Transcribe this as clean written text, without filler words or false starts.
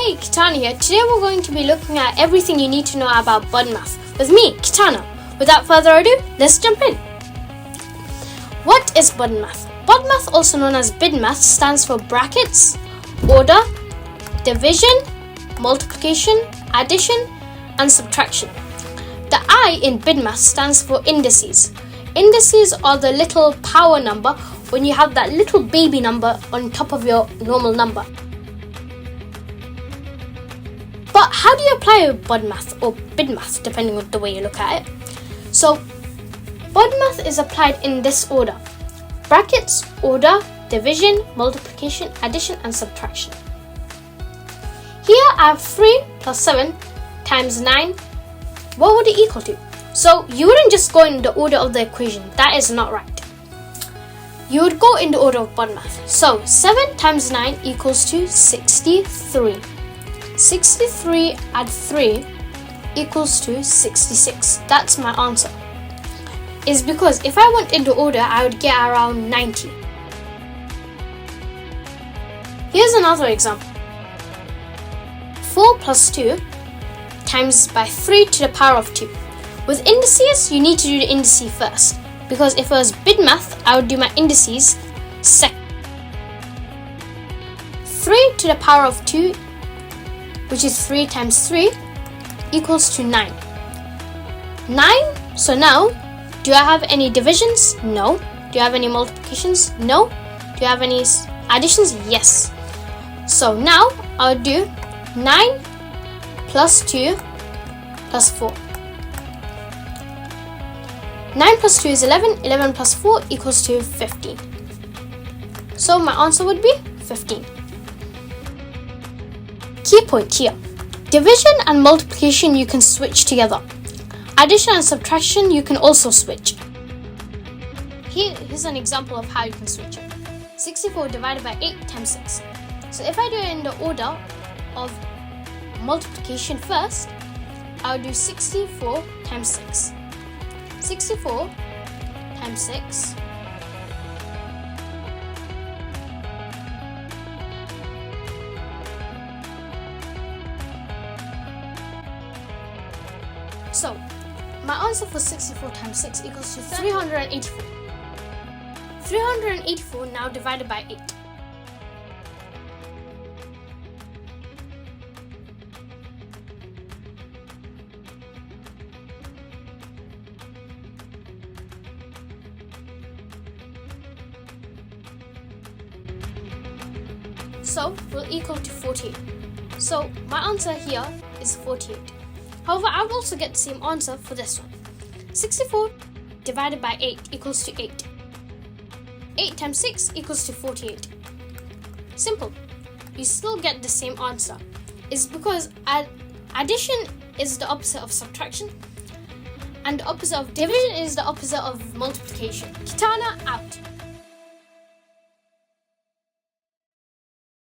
Hey, Kitiana here. Today we're going to be looking at everything you need to know about BODMAS with me, Kitiana. Without further ado, let's jump in. What is BODMAS? BODMAS, also known as BIDMAS, stands for brackets, order, division, multiplication, addition, and subtraction. The I in BIDMAS stands for indices. Indices are the little power number when you have that little baby number on top of your normal number. But how do you apply BODMAS or BIDMAS, depending on the way you look at it? So, BODMAS is applied in this order: brackets, order, division, multiplication, addition, and subtraction. Here I have 3 plus 7 times 9. What would it equal to? So, you wouldn't just go in the order of the equation. That is not right. You would go in the order of BODMAS. So, 7 times 9 equals to 63. 63 add 3 equals to 66. That's my answer. Is because if I went into order, I would get around 90. Here's another example. 4 plus 2 times by 3 to the power of 2. With indices, you need to do the indices first, because if it was BIDMAS, I would do my indices second. 3 to the power of 2, which is 3 times 3, equals to 9. 9, so now, do I have any divisions? No. Do I have any multiplications? No. Do I have any additions? Yes. So now, I'll do 9 plus 2 plus 4. 9 plus 2 is 11. 11 plus 4 equals to 15. So my answer would be 15. Key point here. Division and multiplication you can switch together. Addition and subtraction you can also switch. Here's an example of how you can switch it. 64 divided by 8 times 6. So if I do it in the order of multiplication first, I'll do 64 times 6. 64 times 6 . So, my answer for 64 times 6 equals to 384. 384 now divided by 8. So, will equal to 48. So, my answer here is 48. However, I will also get the same answer for this one. 64 divided by 8 equals to 8. 8 times 6 equals to 48. Simple. You still get the same answer. It's because addition is the opposite of subtraction, and the opposite of division is the opposite of multiplication. Kitiana out.